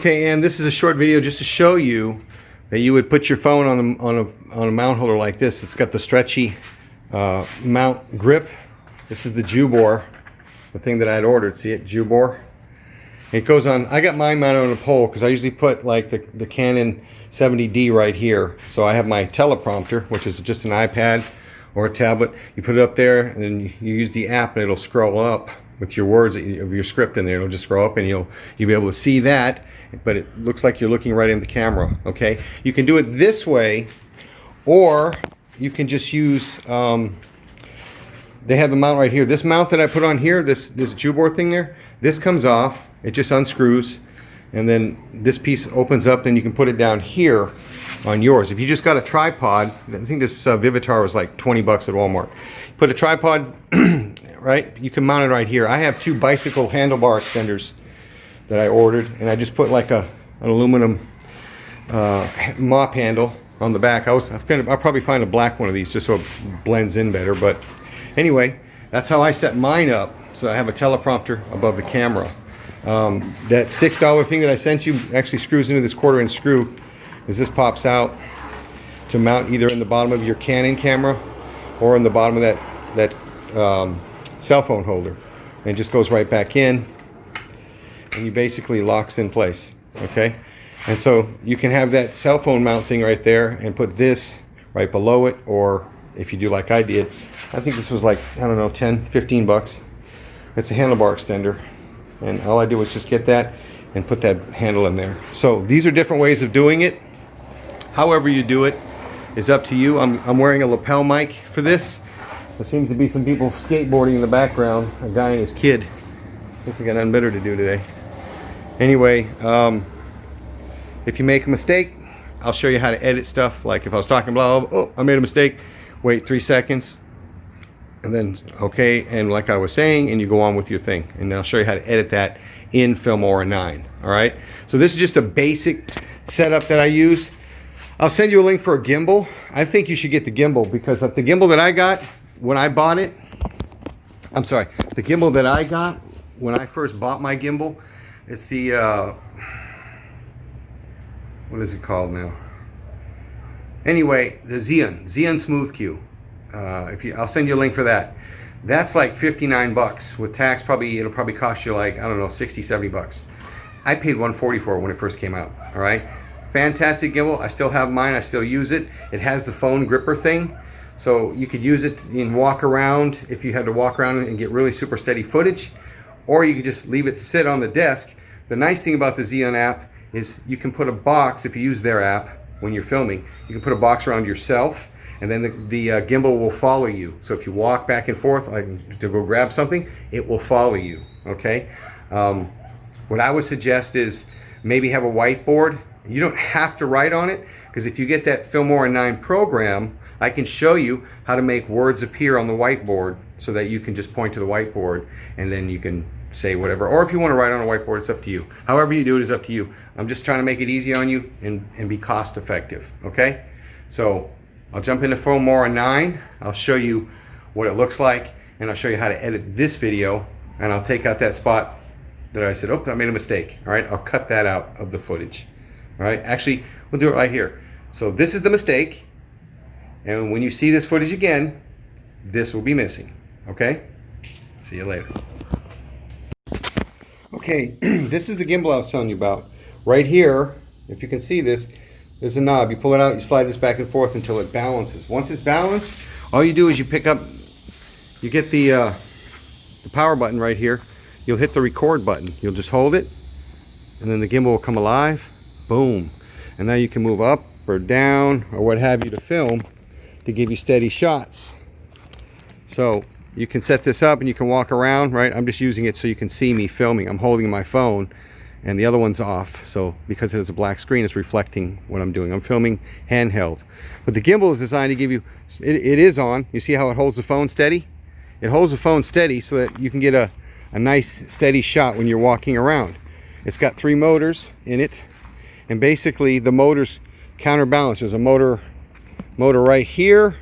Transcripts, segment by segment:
Okay, and this is a short video just to show you that you would put your phone on a mount holder like this. It's got the stretchy mount grip. This is the Jubor, the thing that I had ordered. See it, Jubor? It goes on. I got mine mounted on a pole because I usually put like the Canon 70D right here. So I have my teleprompter, which is just an iPad or a tablet. You put it up there, and then you use the app, and it'll scroll up with your words of your script in there. It'll just scroll up, and you'll be able to see that. But it looks like you're looking right in the camera. Okay, you can do it this way, or you can just use. They have the mount right here. This mount that I put on here, this Jubor thing there, this comes off. It just unscrews, and then this piece opens up, and you can put it down here on yours. If you just got a tripod, I think this Vivitar was like 20 bucks at Walmart. Put a tripod, right? You can mount it right here. I have two bicycle handlebar extenders that I ordered, and I just put like an aluminum mop handle on the back. I'll probably find a black one of these just so it blends in better. But anyway, that's how I set mine up. So I have a teleprompter above the camera. That $6 thing that I sent you actually screws into this 1/4" screw, as this pops out to mount either in the bottom of your Canon camera or in the bottom of that cell phone holder, and it just goes right back in, and you basically locks in place. Okay, and so you can have that cell phone mount thing right there and put this right below it, or if you do like I did, I think this was like, I don't know, 10, 15 bucks. It's a handlebar extender, and all I did was just get that and put that handle in there. So these are different ways of doing it. However you do it is up to you. I'm wearing a lapel mic for this. There seems to be some people skateboarding in the background, a guy and his kid. I guess I got nothing better to do today. Anyway, if you make a mistake, I'll show you how to edit stuff. Like if I was talking blah, blah, blah, oh, I made a mistake, wait 3 seconds, and then okay, and like I was saying, and you go on with your thing, and I'll show you how to edit that in Filmora 9. All right, so this is just a basic setup that I use. I'll send you a link for a gimbal. I think you should get the gimbal, because the gimbal that I got when I bought it, I'm sorry, the gimbal that I got when I first bought my gimbal, it's the what is it called now? Anyway, the Xeon Smooth Q. I'll send you a link for that. That's like 59 bucks with tax. It'll probably cost you like, I don't know, 60, 70 bucks. I paid 140 for it when it first came out. All right, fantastic gimbal. I still have mine. I still use it. It has the phone gripper thing, so you could use it and walk around if you had to walk around and get really super steady footage, or you could just leave it sit on the desk. The nice thing about the Xeon app is you can put a box, if you use their app when you're filming, you can put a box around yourself, and then the gimbal will follow you. So if you walk back and forth like to go grab something, it will follow you. Okay. What I would suggest is maybe have a whiteboard. You don't have to write on it, because if you get that Filmora 9 program, I can show you how to make words appear on the whiteboard so that you can just point to the whiteboard and then you can say whatever. Or if you want to write on a whiteboard, it's up to you. However you do it is up to you. I'm just trying to make it easy on you and be cost effective. Okay, so I'll jump into Filmora 9. I'll show you what it looks like, and I'll show you how to edit this video, and I'll take out that spot that I said, oh, I made a mistake. All right, I'll cut that out of the footage. All right, actually, we'll do it right here. So this is the mistake, and when you see this footage again, this will be missing. Okay, see you later. Okay, this is the gimbal I was telling you about. Right here, if you can see this, there's a knob. You pull it out, you slide this back and forth until it balances. Once it's balanced, all you do is you pick up, you get the power button right here. You'll hit the record button. You'll just hold it, and then the gimbal will come alive. Boom. And now you can move up or down or what have you to film to give you steady shots. So you can set this up and you can walk around, right? I'm just using it so you can see me filming. I'm holding my phone and the other one's off, so because it has a black screen, it's reflecting what I'm doing. I'm filming handheld. But the gimbal is designed to give you, it is on. You see how it holds the phone steady? It holds the phone steady so that you can get a nice steady shot when you're walking around. It's got 3 motors in it, and basically the motors counterbalance. There's a motor right here,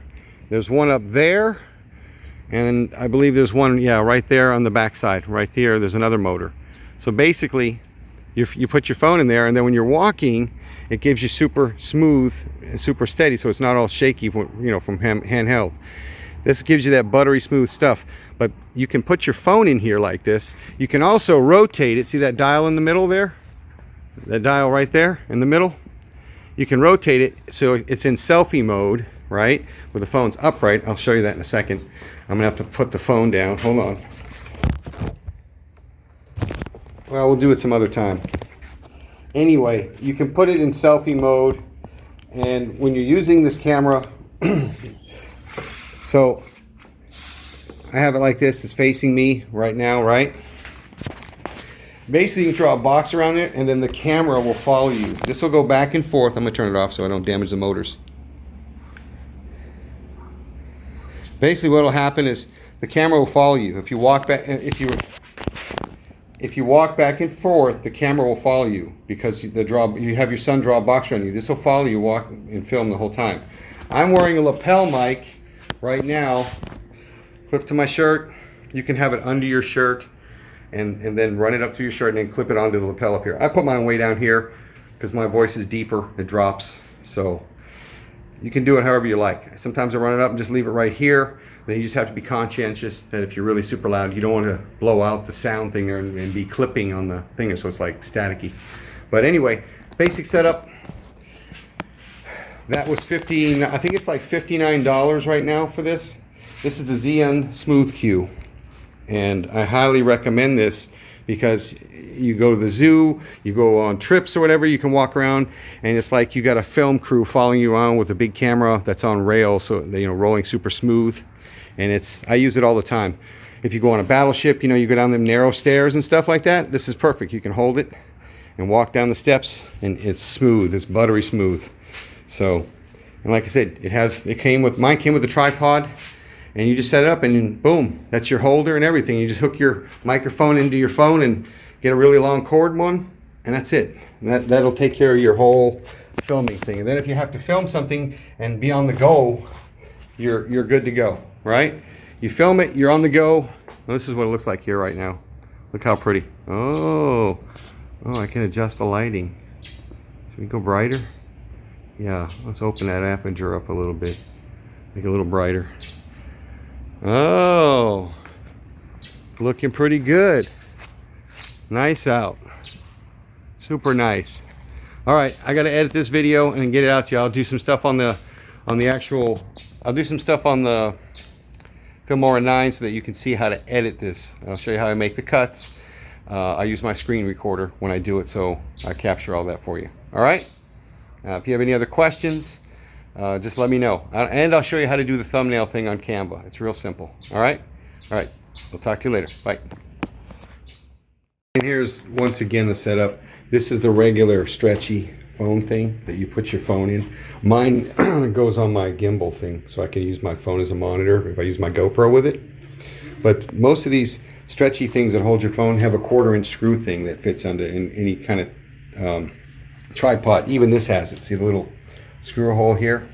there's one up there, and I believe there's one, yeah, right there on the back side. Right there, there's another motor. So basically you put your phone in there, and then when you're walking, it gives you super smooth and super steady, so it's not all shaky, you know, from handheld. This gives you that buttery smooth stuff. But you can put your phone in here like this. You can also rotate it. See that dial in the middle there? That dial right there in the middle? You can rotate it so it's in selfie mode, right? Where the phone's upright. I'll show you that in a second. I'm gonna have to put the phone down. Hold on. Well, we'll do it some other time. Anyway, you can put it in selfie mode, and when you're using this camera, so I have it like this, it's facing me right now, right? Basically, you can draw a box around there, and then the camera will follow you. This will go back and forth. I'm gonna turn it off so I don't damage the motors. Basically, what will happen is the camera will follow you. If you walk back, if you walk back and forth, the camera will follow you because you have your son draw a box around you. This will follow you, walk and film the whole time. I'm wearing a lapel mic right now, clipped to my shirt. You can have it under your shirt and then run it up through your shirt and then clip it onto the lapel up here. I put mine way down here because my voice is deeper, it drops. So you can do it however you like. Sometimes I run it up and just leave it right here. Then you just have to be conscientious that if you're really super loud, you don't want to blow out the sound thing and be clipping on the thing, so it's like staticky. But anyway, basic setup. That was I think it's like $59 right now for this. This is the ZN Smooth Q, and I highly recommend this because you go to the zoo, you go on trips or whatever, you can walk around, and it's like you got a film crew following you around with a big camera that's on rails, so you know, rolling super smooth. And I use it all the time. If you go on a battleship, you know, you go down them narrow stairs and stuff like that, this is perfect. You can hold it and walk down the steps, and it's smooth, it's buttery smooth. So, and like I said, mine came with a tripod, and you just set it up and boom, that's your holder and everything. You just hook your microphone into your phone and get a really long cord one, and that's it. And that'll take care of your whole filming thing. And then if you have to film something and be on the go, you're good to go, right? You film it, you're on the go. Well, this is what it looks like here right now. Look how pretty. Oh, I can adjust the lighting. Should we go brighter? Yeah, let's open that aperture up a little bit. Make it a little brighter. Oh, looking pretty good. Nice out. Super nice. All right, I got to edit this video and get it out to you. I'll do some stuff on the I'll do some stuff on the Filmora 9 so that you can see how to edit this. I'll show you how I make the cuts. I use my screen recorder when I do it, so I capture all that for you. All right? If you have any other questions, just let me know. And I'll show you how to do the thumbnail thing on Canva. It's real simple. All right? All right. We'll talk to you later. Bye. And here's once again the setup. This is the regular stretchy phone thing that you put your phone in. Mine goes on my gimbal thing, so I can use my phone as a monitor if I use my GoPro with it. But most of these stretchy things that hold your phone have a 1/4-inch screw thing that fits onto any kind of tripod. Even this has it. See the little screw hole here?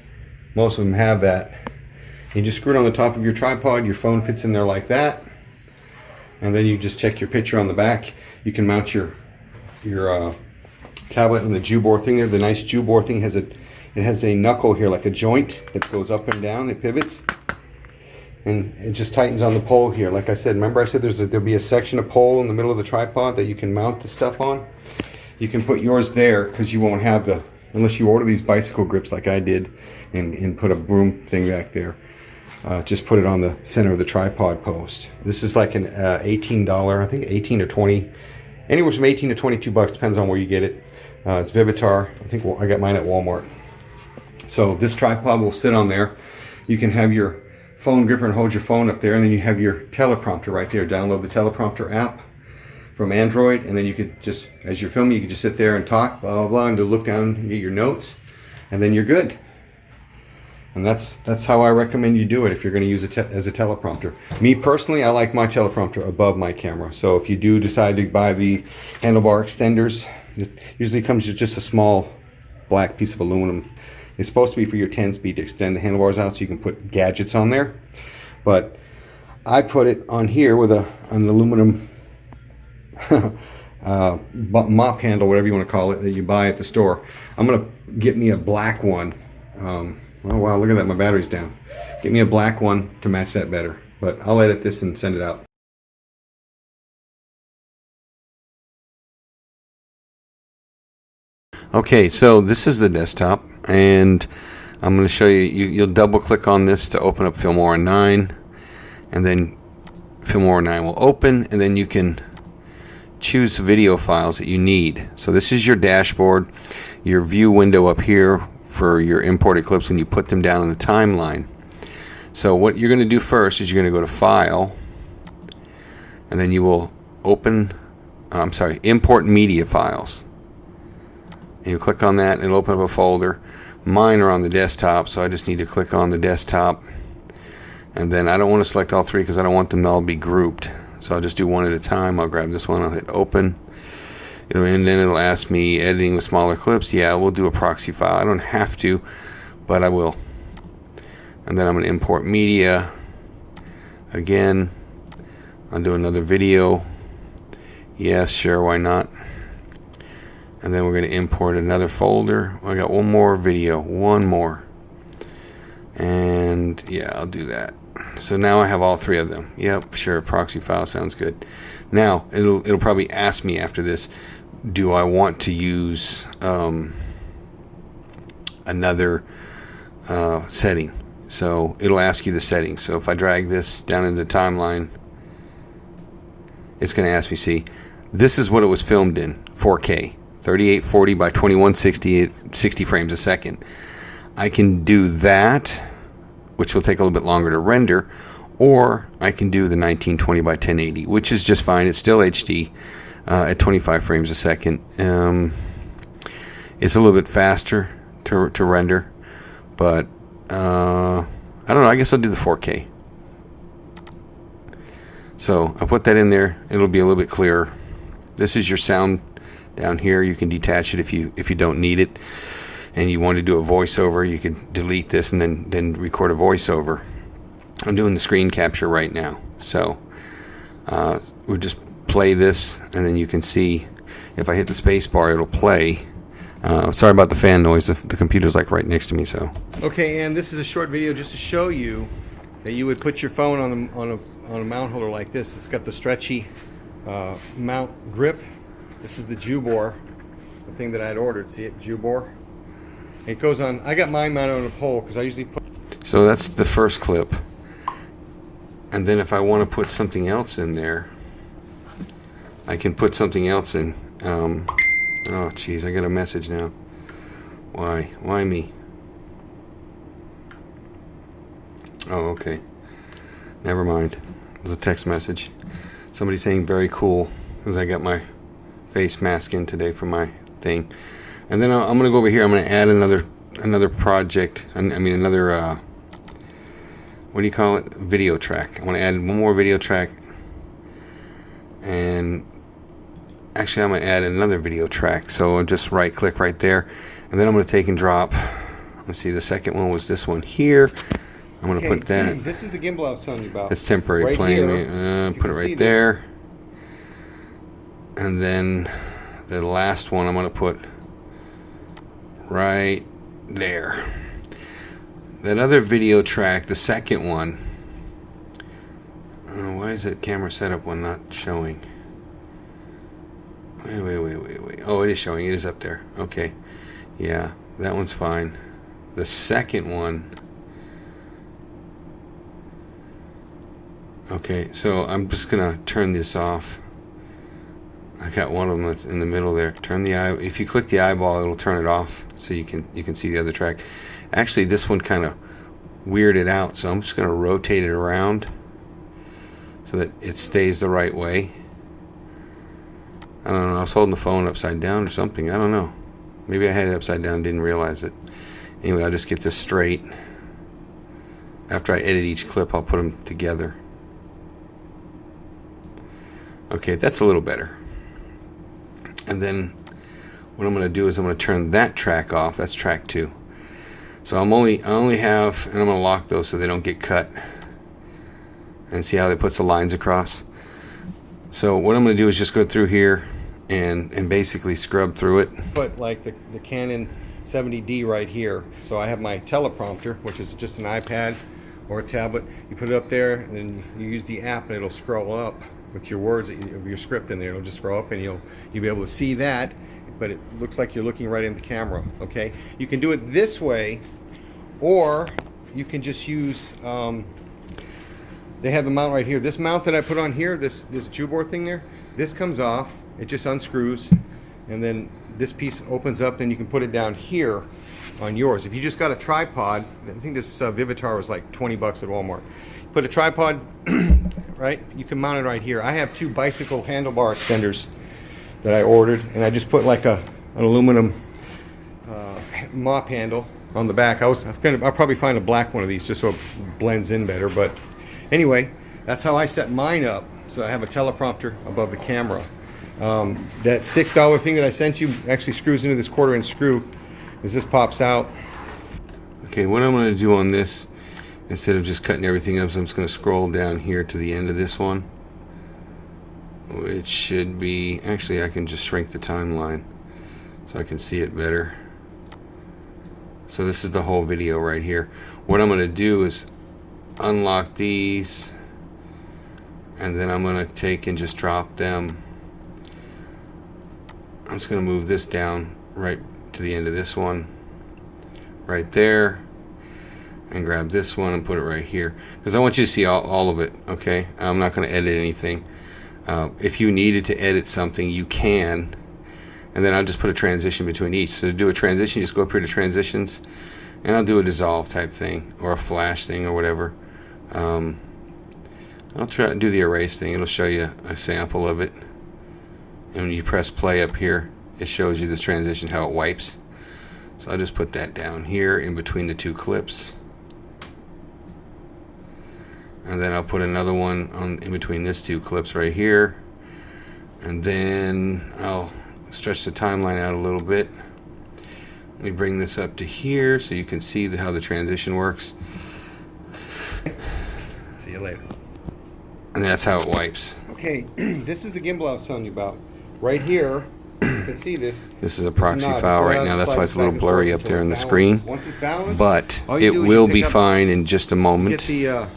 Most of them have that. You just screw it on the top of your tripod. Your phone fits in there like that, and then you just check your picture on the back. You can mount your tablet and the Jubor thing there. The nice Jubor thing has a knuckle here, like a joint that goes up and down. It pivots, and it just tightens on the pole here. Like I said, remember I said there'll be a section of pole in the middle of the tripod that you can mount the stuff on. You can put yours there because you won't have unless you order these bicycle grips like I did and put a broom thing back there. Just put it on the center of the tripod post. This is like an $18, I think 18 or 20, anywhere from 18 to 22 bucks, depends on where you get it. It's Vivitar. I think I got mine at Walmart. So this tripod will sit on there. You can have your phone gripper and hold your phone up there, and then you have your teleprompter right there. Download the Teleprompter app from Android, and then you could just, as you're filming, you could just sit there and talk, blah, blah, blah, and look down and get your notes, and then you're good. And that's how I recommend you do it if you're going to use it as a teleprompter. Me personally, I like my teleprompter above my camera. So if you do decide to buy the handlebar extenders, it usually comes with just a small black piece of aluminum. It's supposed to be for your 10-speed to extend the handlebars out so you can put gadgets on there. But I put it on here with an aluminum mop handle, whatever you want to call it, that you buy at the store. I'm gonna get me a black one. Oh wow, look at that, my battery's down. Get me a black one to match that better, but I'll edit this and send it out. Okay, so this is the desktop, and I'm going to show you, you'll double click on this to open up Filmora 9, and then Filmora 9 will open, and then you can choose the video files that you need. So this is your dashboard, your view window up here for your imported clips when you put them down in the timeline. So what you're going to do first is you're going to go to File, and then you will open, Import Media Files. And you click on that and it'll open up a folder. Mine are on the desktop, so I just need to click on the desktop. And then I don't want to select all three because I don't want them to all be grouped. So I'll just do one at a time. I'll grab this one, I'll hit open. And then it'll ask me editing with smaller clips. Yeah, we'll do a proxy file. I don't have to, but I will. And then I'm going to import media. Again, I'll do another video. Yes, sure, why not? And then we're going to import another folder. I got one more video, one more. And yeah, I'll do that. So now I have all three of them. Yep, sure, proxy file sounds good. Now it'll probably ask me after this, do I want to use another setting? So it'll ask you the settings. So if I drag this down into the timeline, it's going to ask me, see, this is what it was filmed in, 4K. 3840 by 2160, 60 frames a second. I can do that, which will take a little bit longer to render, or I can do the 1920 by 1080, which is just fine. It's still HD at 25 frames a second. It's a little bit faster to render, but I don't know. I guess I'll do the 4K. So I put that in there. It'll be a little bit clearer. This is your sound. Down here you can detach it if you don't need it, and you want to do a voiceover, you can delete this and then record a voiceover. I'm doing the screen capture right now, so we'll just play this, and then you can see if I hit the space bar it'll play. Sorry about the fan noise, the computer's like right next to me. So okay, and this is a short video just to show you that you would put your phone on a mount holder like this. It's got the stretchy mount grip. This is the Jubor, the thing that I had ordered. See it, Jubor? It goes on. I got mine mounted on a pole because I usually put. So that's the first clip. And then if I want to put something else in there, I can put something else in. Oh, jeez, I got a message now. Why? Why me? Oh, okay. Never mind. It was a text message. Somebody saying very cool because I got my face mask in today for my thing. And then I'm gonna go over here. I'm gonna add another project. I mean another what do you call it? Video track. I want to add one more video track, and actually I'm gonna add another video track. So I'll just right click right there, and then I'm gonna take and drop. Let's see. The second one was this one here. I'm gonna put that. This is the gimbal I was telling you about. It's temporary right playing. Put it right there. And then the last one I'm going to put right there. That other video track, the second one. Why is that camera setup one not showing? Wait. Oh, it is showing. It is up there. Okay. Yeah, that one's fine. The second one. Okay, so I'm just going to turn this off. I got one of them that's in the middle there. Turn the eye. If you click the eyeball, it'll turn it off, so you can see the other track. Actually, this one kind of weirded out, so I'm just going to rotate it around so that it stays the right way. I don't know. I was holding the phone upside down or something. I don't know. Maybe I had it upside down, didn't realize it. Anyway, I'll just get this straight. After I edit each clip, I'll put them together. Okay, that's a little better. And then what I'm going to do is I'm going to turn that track off. That's track 2. So I only have, and I'm going to lock those so they don't get cut. And see how it puts the lines across. So what I'm going to do is just go through here and basically scrub through it. Put like the Canon 70D right here. So I have my teleprompter, which is just an iPad or a tablet. You put it up there, and then you use the app, and it'll scroll up with your words of your script in there. It'll just scroll up, and you'll be able to see that, but it looks like you're looking right in the camera. Okay, you can do it this way, or you can just use. They have the mount right here. This mount that I put on here, this Jubor thing there, this comes off. It just unscrews, and then this piece opens up, and you can put it down here on yours. If you just got a tripod, I think this Vivitar was like 20 bucks at Walmart. Put a tripod, right? You can mount it right here. I have 2 bicycle handlebar extenders that I ordered, and I just put like an aluminum mop handle on the back. I'll probably find a black one of these just so it blends in better. But anyway, that's how I set mine up. So I have a teleprompter above the camera. That $6 thing that I sent you actually screws into this 1/4 inch screw. As this pops out. Okay, what I'm going to do on this, instead of just cutting everything up, so I'm just going to scroll down here to the end of this one, which should be, actually I can just shrink the timeline so I can see it better. So this is the whole video right here. What I'm going to do is unlock these, and then I'm going to take and just drop them. I'm just going to move this down right to the end of this one right there, and grab this one and put it right here, because I want you to see all of it. Okay, I'm not going to edit anything. If you needed to edit something, you can, and then I'll just put a transition between each. So to do a transition, just go up here to transitions, and I'll do a dissolve type thing or a flash thing or whatever. I'll try to do the erase thing. It'll show you a sample of it, and when you press play up here, it shows you this transition, how it wipes. So I'll just put that down here in between the 2 clips, and then I'll put another one on in between these 2 clips right here, and then I'll stretch the timeline out a little bit. Let me bring this up to here so you can see how the transition works. See you later. And that's how it wipes. Okay, this is the gimbal I was telling you about. Right here, you can see this. This is a proxy file right now. That's why it's a little blurry up there on the screen. Once it's balanced, but it will be fine in just a moment. Hit the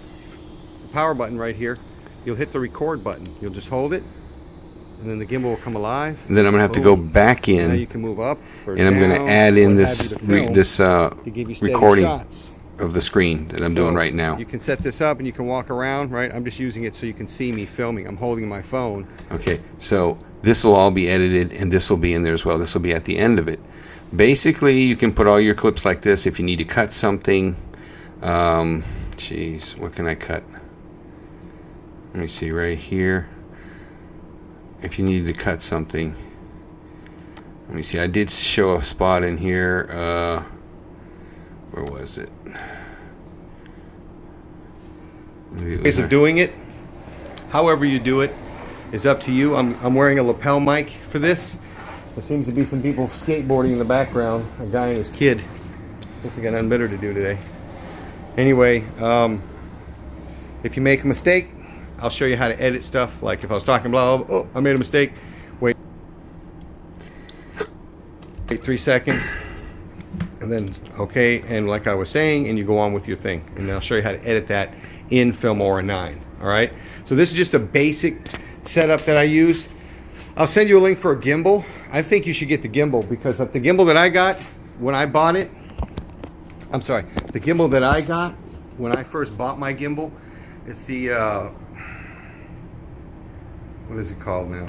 power button right here. You'll hit the record button. You'll just hold it, and then the gimbal will come alive. And then I'm going to have to go back in. Now you can move up or and I'm going to add in this recording shots of the screen that I'm doing right now. You can set this up and you can walk around, right? I'm just using it so you can see me filming. I'm holding my phone. Okay, so this will all be edited, and this will be in there as well. This will be at the end of it. Basically, you can put all your clips like this if you need to cut something. Geez, what can I cut? Let me see right here. If you needed to cut something. Let me see, I did show a spot in here. Where was it? Ways of doing it, however you do it, is up to you. I'm wearing a lapel mic for this. There seems to be some people skateboarding in the background. A guy and his kid. Guess I got nothing better to do today. Anyway, if you make a mistake, I'll show you how to edit stuff. Like if I was talking blah, blah, blah, oh, I made a mistake. Wait 3 seconds. And then, okay, and like I was saying, and you go on with your thing. And then I'll show you how to edit that in Filmora 9. All right? So this is just a basic setup that I use. I'll send you a link for a gimbal. I think you should get the gimbal, because the gimbal that I got when I bought it, I'm sorry, the gimbal that I got when I first bought my gimbal, it's the, what is it called now?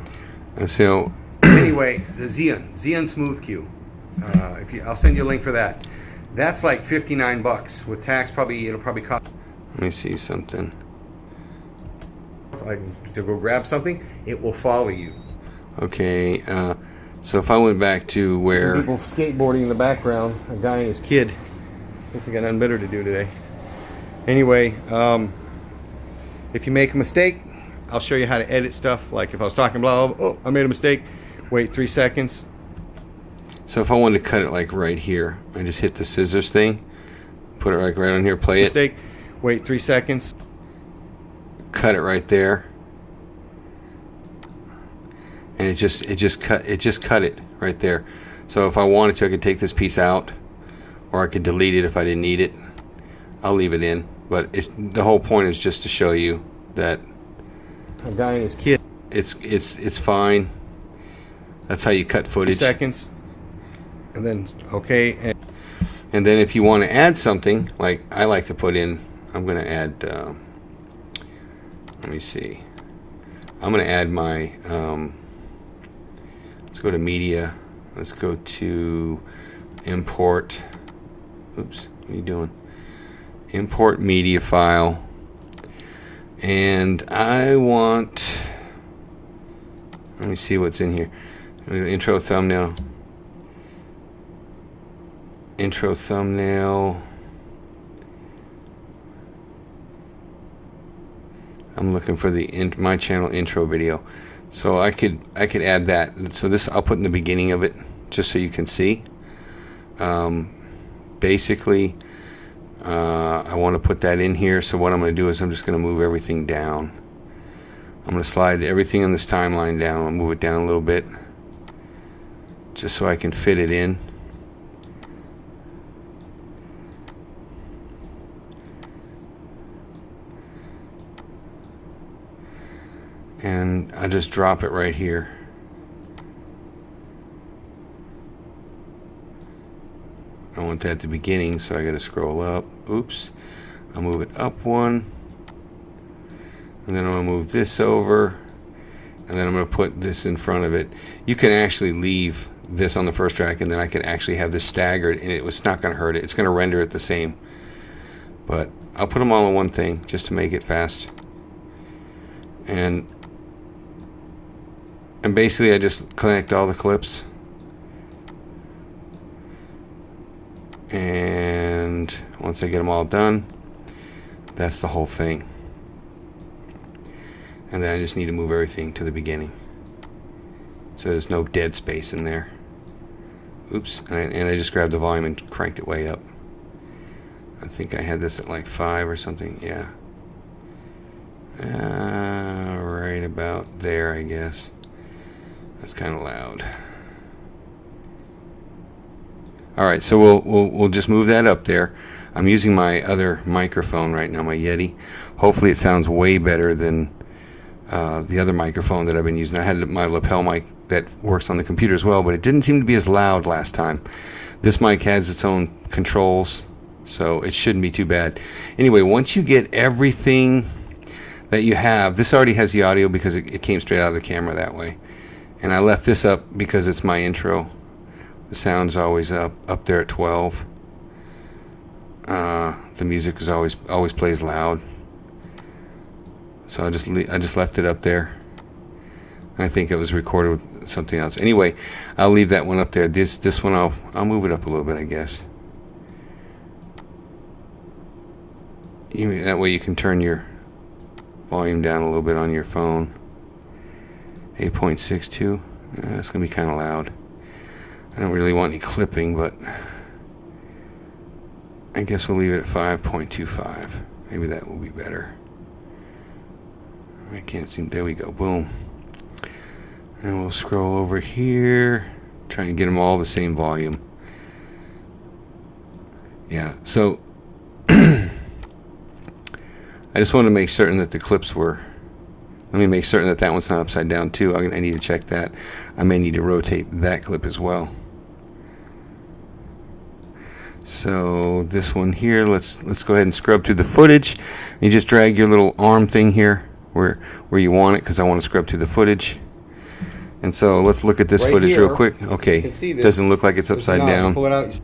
So, anyway, the Xeon Smooth Q. I'll send you a link for that. That's like 59 bucks with tax. It'll probably cost. Let me see something. To go grab something, it will follow you. Okay, so if I went back to where some people skateboarding in the background, a guy and his kid. Guess I got nothing better to do today. Anyway, if you make a mistake, I'll show you how to edit stuff. Like if I was talking blah, blah, blah, oh, I made a mistake. Wait 3 seconds. So if I wanted to cut it like right here, I just hit the scissors thing, put it like right on here, play mistake. Wait 3 seconds. Cut it right there. and it just cut it right there. So if I wanted to, I could take this piece out, or I could delete it if I didn't need it. I'll leave it in, but the whole point is just to show you that a guy and his kid. It's fine. That's how you cut footage. Seconds, and then okay. And then if you want to add something, like I like to put in, I'm going to add. Let me see. I'm going to add my. Let's go to media. Let's go to import. Oops, what are you doing? Import media file. And I want. Let me see what's in here. Intro thumbnail. Intro thumbnail. I'm looking for the my channel intro video, so I could add that. So this I'll put in the beginning of it, just so you can see. Basically, I want to put that in here. So what I'm going to do is I'm just going to move everything down. I'm going to slide everything on this timeline down. I'll move it down a little bit, just so I can fit it in. And I just drop it right here. I want that at the beginning, so I got to scroll up. Oops. I'll move it up one. And then I'm going to move this over. And then I'm going to put this in front of it. You can actually leave this on the first track, and then I can actually have this staggered, and it's not going to hurt it. It's going to render it the same. But I'll put them all in one thing just to make it fast. And basically I just connect all the clips, and once I get them all done, that's the whole thing. And then I just need to move everything to the beginning, so there's no dead space in there. Oops. And I just grabbed the volume and cranked it way up. I think I had this at like 5 or something. Yeah, right about there, I guess. That's kind of loud. All right, so we'll just move that up there. I'm using my other microphone right now, my Yeti. Hopefully it sounds way better than the other microphone that I've been using. I had my lapel mic that works on the computer as well, but it didn't seem to be as loud last time. This mic has its own controls, so it shouldn't be too bad. Anyway, once you get everything that you have, this already has the audio because it came straight out of the camera that way. And I left this up because it's my intro. The sound's always up there at 12. The music is always plays loud. So I just left it up there. I think it was recorded with something else. Anyway, I'll leave that one up there. This one I'll move it up a little bit, I guess. That way you can turn your volume down a little bit on your phone. 8.62. That's going to be kind of loud. I don't really want any clipping, but I guess we'll leave it at 5.25. Maybe that will be better. I can't seem. There we go. Boom. And we'll scroll over here. Try and get them all the same volume. Yeah. So I just wanted to make certain that the clips were. Let me make certain that that one's not upside down too. I need to check that. I may need to rotate that clip as well. So this one here, let's go ahead and scrub through the footage. You just drag your little arm thing here where you want it, because I want to scrub through the footage. And so let's look at this Right footage here, real quick. Okay, doesn't look like it's upside down. Pull it out.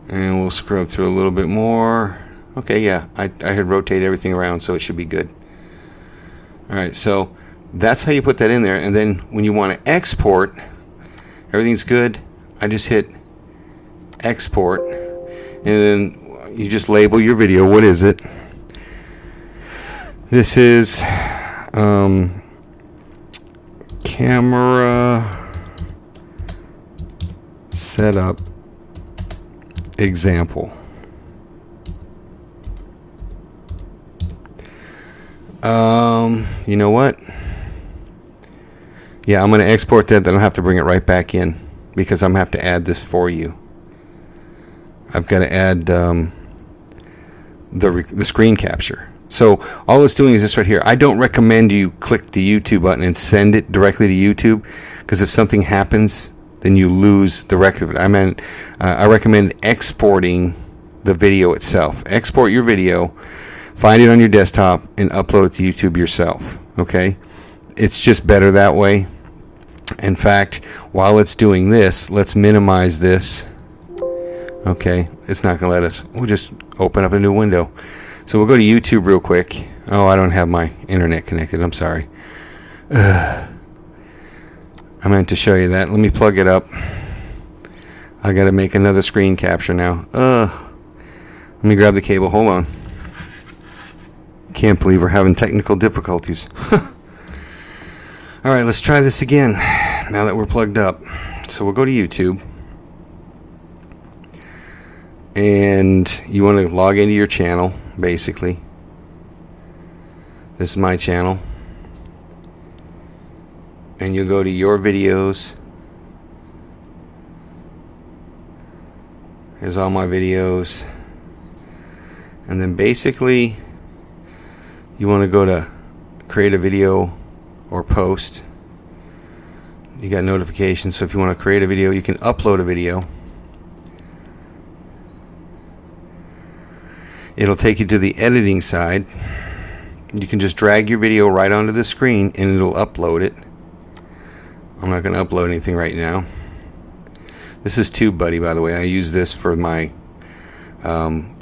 And we'll scrub through a little bit more. Okay, yeah, I had rotated everything around, so it should be good. All right, so that's how you put that in there. And then when you want to export, everything's good. I just hit export, and then you just label your video. What is it? This is camera setup example. You know what? Yeah, I'm going to export that. Then I'll have to bring it right back in because I'm going to have to add this for you. I've got to add the screen capture. So all it's doing is this right here. I don't recommend you click the YouTube button and send it directly to YouTube, because if something happens, then you lose the record of it. I recommend exporting the video itself. Export your video, find it on your desktop, and upload it to YouTube yourself. Okay? It's just better that way. In fact, while it's doing this, let's minimize this. Okay, it's not going to let us. We'll just open up a new window. So we'll go to YouTube real quick. Oh, I don't have my internet connected. I'm sorry. I meant to show you that. Let me plug it up. I got to make another screen capture now. Let me grab the cable. Hold on. Can't believe we're having technical difficulties. All right, let's try this again now that we're plugged up. So we'll go to YouTube. And you want to log into your channel, basically. This is my channel. And you'll go to your videos. Here's all my videos. And then basically, you want to go to create a video or post. You got notifications, so if you want to create a video, you can upload a video. It'll take you to the editing side. You can just drag your video right onto the screen and it'll upload it. I'm not going to upload anything right now. This is TubeBuddy, by the way. I use this for my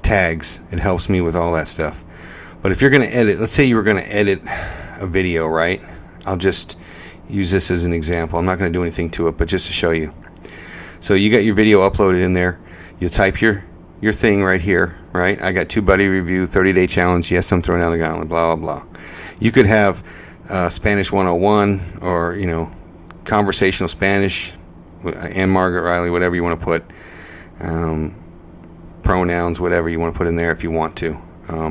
tags. It helps me with all that stuff. But if you're going to edit, let's say you were going to edit a video, right? I'll just use this as an example. I'm not going to do anything to it, but just to show you. So you got your video uploaded in there. You type your thing right here, right? I got TubeBuddy review, 30-day challenge. Yes, I'm throwing out the gauntlet, blah, blah, blah. You could have Spanish 101 or, conversational Spanish, and Margaret Riley, whatever you want to put. Pronouns, whatever you want to put in there if you want to.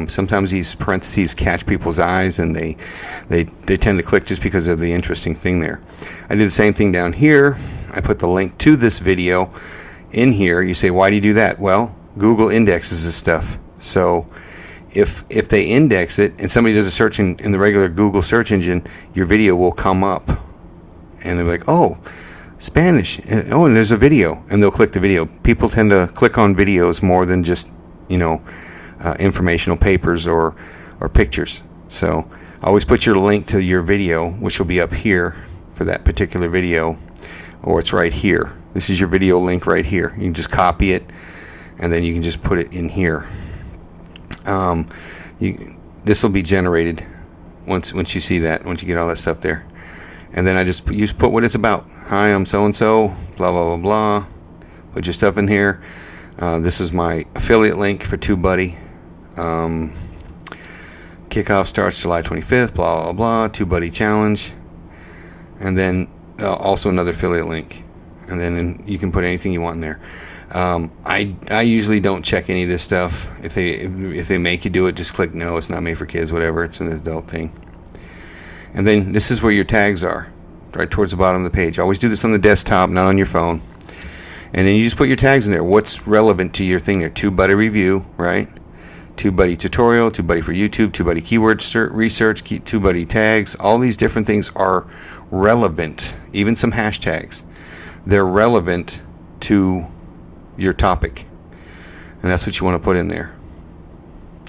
Sometimes these parentheses catch people's eyes and they tend to click just because of the interesting thing there. I did the same thing down here. I put the link to this video in here. You say, why do you do that? Well, Google indexes this stuff. So if they index it and somebody does a search in the regular Google search engine, your video will come up. And they're like, oh, Spanish. Oh, and there's a video. And they'll click the video. People tend to click on videos more than just, informational papers or pictures. So always put your link to your video, which will be up here for that particular video, or it's right here. This is your video link right here. You can just copy it, and then you can just put it in here. This will be generated once you see that, once you get all that stuff there. And then you put what it's about. Hi, I'm so-and-so, blah, blah, blah, blah. Put your stuff in here. This is my affiliate link for TubeBuddy. Kickoff starts July 25th, blah, blah, blah. TubeBuddy challenge. And then also another affiliate link. And then you can put anything you want in there. I usually don't check any of this stuff. If they make you do it, just click no. It's not made for kids, whatever. It's an adult thing. And then this is where your tags are, right towards the bottom of the page. Always do this on the desktop, not on your phone. And then you just put your tags in there. What's relevant to your thing there? TubeBuddy review, right? TubeBuddy tutorial, TubeBuddy for YouTube, TubeBuddy keyword research, TubeBuddy tags. All these different things are relevant. Even some hashtags. They're relevant to your topic. And that's what you want to put in there.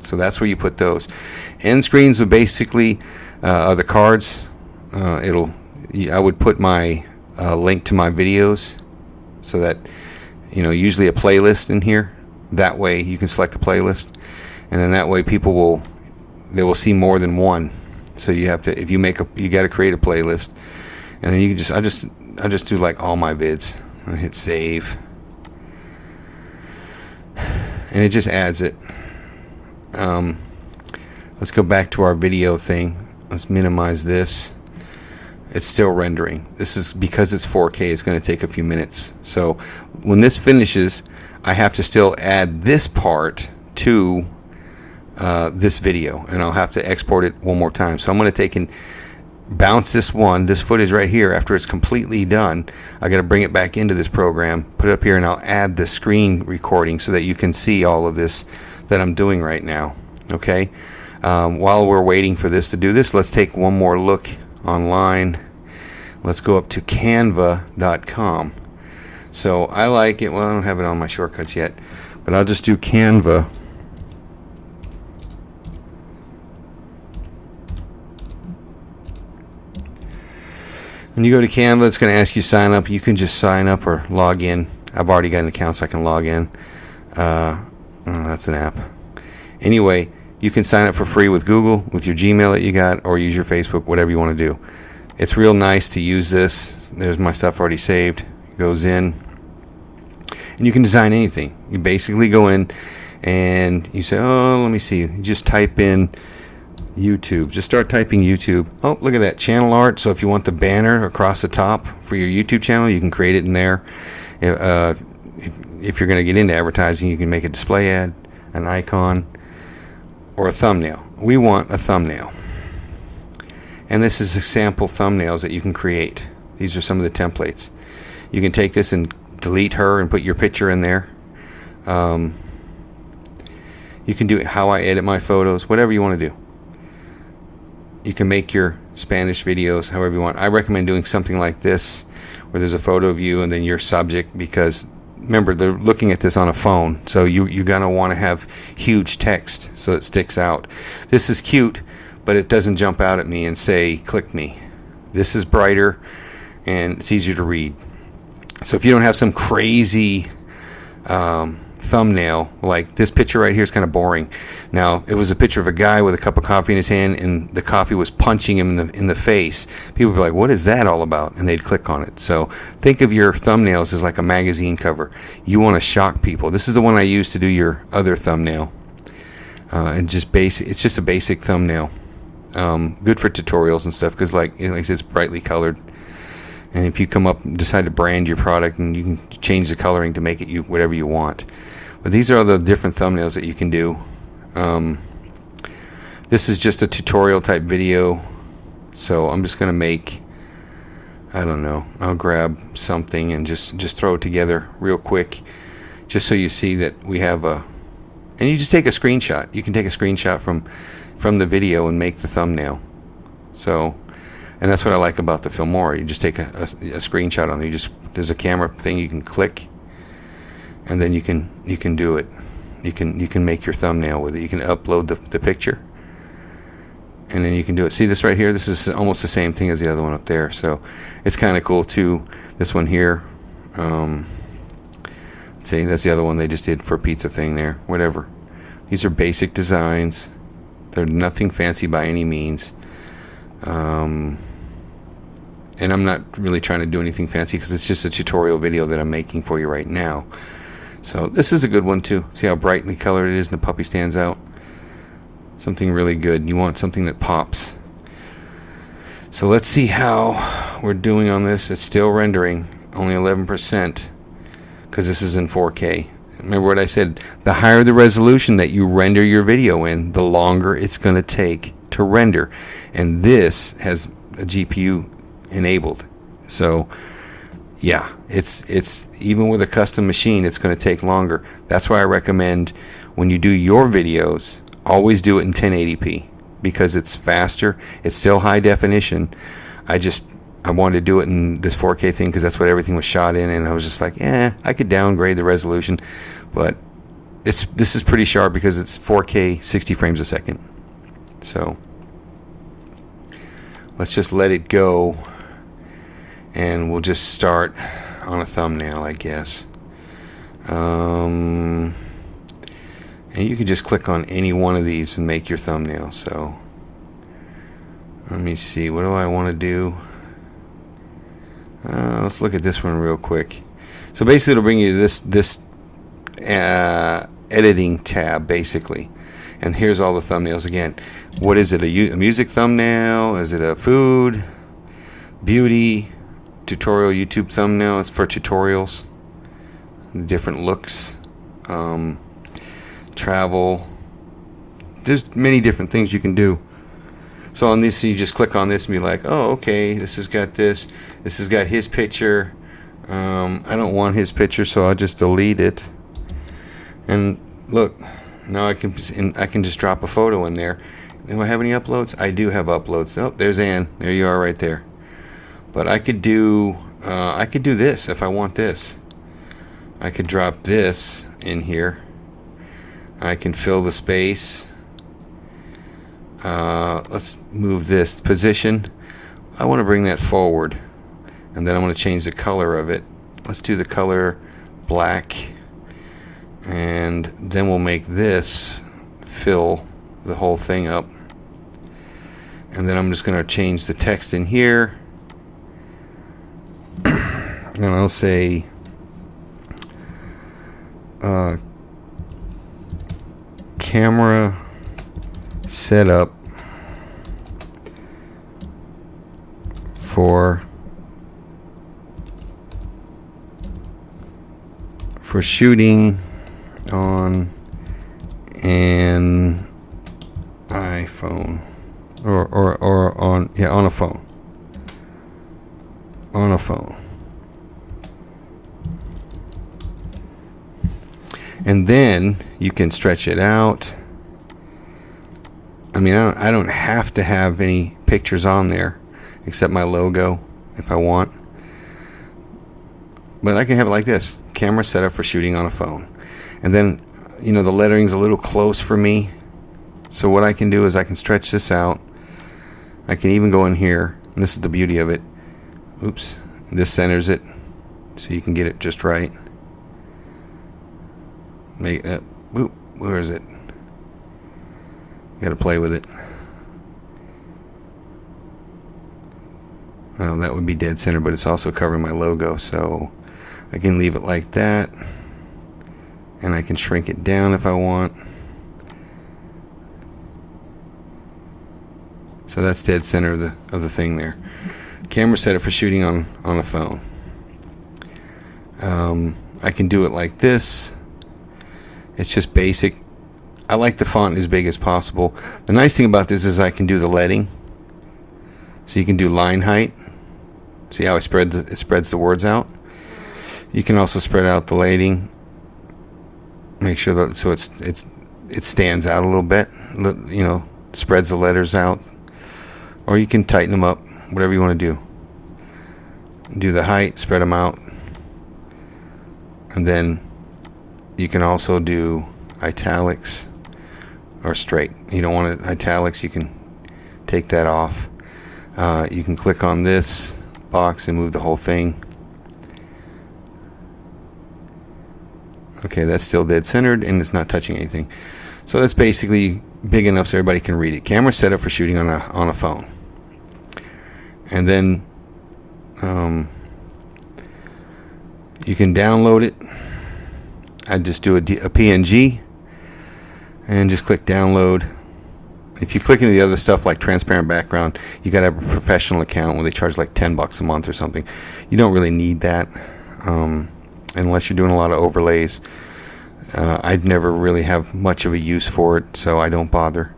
So that's where you put those. End screens are basically are the cards. I would put my link to my videos, so that usually a playlist in here. That way you can select a playlist, and then that way people will see more than one. So you have to, you got to create a playlist, and then you can I just do like all my vids. I hit save, and it just adds it. Let's go back to our video thing. Let's minimize this. It's still rendering. This is because it's 4K. It's going to take a few minutes. So when this finishes, I have to still add this part to this video, and I'll have to export it one more time. So I'm going to take and bounce this footage right here after it's completely done. I got to bring it back into this program, put it up here, and I'll add the screen recording so that you can see all of this that I'm doing right now. Okay. While we're waiting for this to do this, let's take one more look online. Let's go up to canva.com. So I like it. Well, I don't have it on my shortcuts yet, but I'll just do Canva. When you go to Canva, it's going to ask you sign up. You can just sign up or log in. I've already got an account, so I can log in. Oh, that's an app. Anyway, you can sign up for free with Google, with your Gmail that you got, or use your Facebook, whatever you want to do. It's real nice to use this. There's my stuff already saved. It goes in, and you can design anything. You basically go in, and you say, oh, let me see. You just type in YouTube. Just start typing YouTube. Oh, look at that, channel art. So if you want the banner across the top for your YouTube channel, you can create it in there. If you're going to get into advertising, you can make a display ad, an icon, or a thumbnail. We want a thumbnail. And this is sample thumbnails that you can create. These are some of the templates. You can take this and delete her and put your picture in there. You can do it how I edit my photos, whatever you want to do. You can make your Spanish videos however you want. I recommend doing something like this, where there's a photo of you and then your subject, because remember, they're looking at this on a phone, so you're going to want to have huge text so it sticks out. This is cute, but it doesn't jump out at me and say, click me. This is brighter, and it's easier to read. So if you don't have some crazy thumbnail, like this picture right here is kind of boring. Now, it was a picture of a guy with a cup of coffee in his hand, and the coffee was punching him in the face. People would be like, what is that all about? And they'd click on it. So think of your thumbnails as like a magazine cover. You want to shock people. This is the one I use to do your other thumbnail. And it's just a basic thumbnail. Good for tutorials and stuff, because like I said, it's brightly colored. And if you come up and decide to brand your product, and you can change the coloring to make it whatever you want. But these are all the different thumbnails that you can do. This is just a tutorial type video. So I'm just going to make, I don't know, I'll grab something and just throw it together real quick, just so you see that we have and you just take a screenshot. You can take a screenshot from the video and make the thumbnail. So, and that's what I like about the Filmora. You just take a screenshot on there. There's a camera thing you can click, and then you can do it. You can make your thumbnail with it. You can upload the picture, and then you can do it. See this right here? This is almost the same thing as the other one up there. So it's kind of cool too. This one here, see, that's the other one they just did for a pizza thing there. Whatever. These are basic designs. They're nothing fancy by any means. And I'm not really trying to do anything fancy, because it's just a tutorial video that I'm making for you right now. So this is a good one too. See how brightly colored it is, and the puppy stands out. Something really good. You want something that pops. So let's see how we're doing on this. It's still rendering, only 11%, because this is in 4K. Remember what I said, the higher the resolution that you render your video in, the longer it's going to take to render. And this has a GPU enabled. So yeah, it's even with a custom machine, it's going to take longer. That's why I recommend, when you do your videos, always do it in 1080p, because it's faster. It's still high definition. I wanted to do it in this 4K thing because that's what everything was shot in, and I was just like, I could downgrade the resolution, but this is pretty sharp because it's 4K 60 frames a second. So let's just let it go, and we'll just start on a thumbnail, I guess. And you can just click on any one of these and make your thumbnail. So let me see, what do I want to do? Let's look at this one real quick. So basically it'll bring you to this editing tab, basically. And here's all the thumbnails again. What is it? A music thumbnail? Is it a food, beauty, tutorial, YouTube thumbnail? It's for tutorials, different looks, travel. There's many different things you can do. So on this, you just click on this and be like, oh, okay, this has got this. This has got his picture. I don't want his picture, so I'll just delete it. And look, now I can just drop a photo in there. Do I have any uploads? I do have uploads. Oh, there's Ann. There you are, right there. But I could do this if I want this. I could drop this in here. I can fill the space. Let's move this position. I want to bring that forward, and then I want to change the color of it. Let's do the color black, and then we'll make this fill the whole thing up. And then I'm just going to change the text in here, and I'll say camera setup for shooting on an iPhone or on a phone. And then you can stretch it out. I mean, I don't have to have any pictures on there except my logo if I want. But I can have it like this. Camera set up for shooting on a phone. And then, you know, the lettering's a little close for me. So what I can do is I can stretch this out. I can even go in here. And this is the beauty of it. Oops. This centers it. So you can get it just right. Where is it? Got to play with it. Well, that would be dead center, but it's also covering my logo, so I can leave it like that, and I can shrink it down if I want. So that's dead center of the thing there. Camera setup for shooting on a phone. I can do it like this. It's just basic. I like the font as big as possible. The nice thing about this is I can do the leading. So you can do line height. See how it spreads the words out? You can also spread out the leading. Make sure that so it stands out a little bit. You know, spreads the letters out. Or you can tighten them up, whatever you want to do. Do the height, spread them out. And then you can also do italics or straight. You don't want it italics, you can take that off. You can click on this box and move the whole thing. Okay, that's still dead centered and it's not touching anything. So that's basically big enough so everybody can read it. Camera setup for shooting on a phone. And then you can download it. I just do a PNG and just click download. If you click into the other stuff like transparent background, you gotta have a professional account where they charge like $10 a month or something. You don't really need that unless you're doing a lot of overlays. I'd never really have much of a use for it, so I don't bother.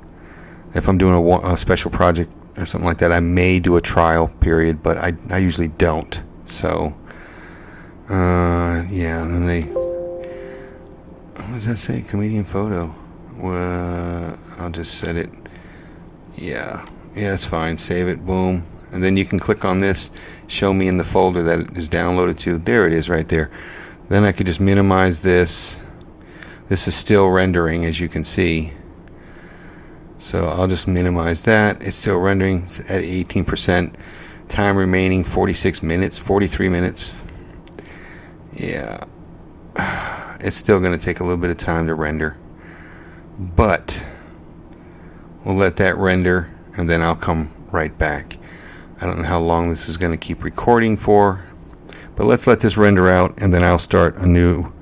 If I'm doing a special project or something like that, I may do a trial period, but I usually don't. So yeah, and then what does that say? Comedian photo. I'll just set it. Yeah, it's fine. Save it. Boom. And then you can click on this. Show me in the folder that it is downloaded to. There it is right there. Then I could just minimize this. This is still rendering, as you can see. So I'll just minimize that. It's still rendering. It's at 18%. Time remaining 46 minutes, 43 minutes. Yeah. It's still going to take a little bit of time to render. But we'll let that render and then I'll come right back. I don't know how long this is going to keep recording for, but let's let this render out and then I'll start a new.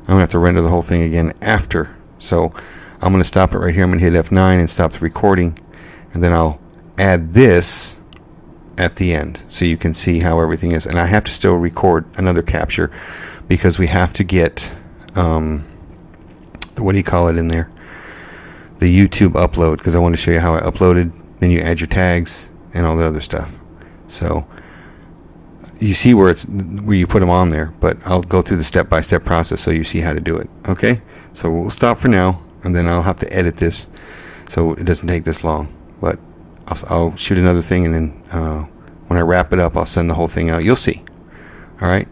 I'm going to have to render the whole thing again after. So I'm going to stop it right here. I'm going to hit F9 and stop the recording, and then I'll add this at the end so you can see how everything is. And I have to still record another capture because we have to get what do you call it in there? The YouTube upload, because I want to show you how I uploaded then you add your tags and all the other stuff. So you see where you put them on there, but I'll go through the step-by-step process so you see how to do it. Okay, so we'll stop for now, and then I'll have to edit this so it doesn't take this long. But I'll shoot another thing, and then when I wrap it up, I'll send the whole thing out. You'll see. All right.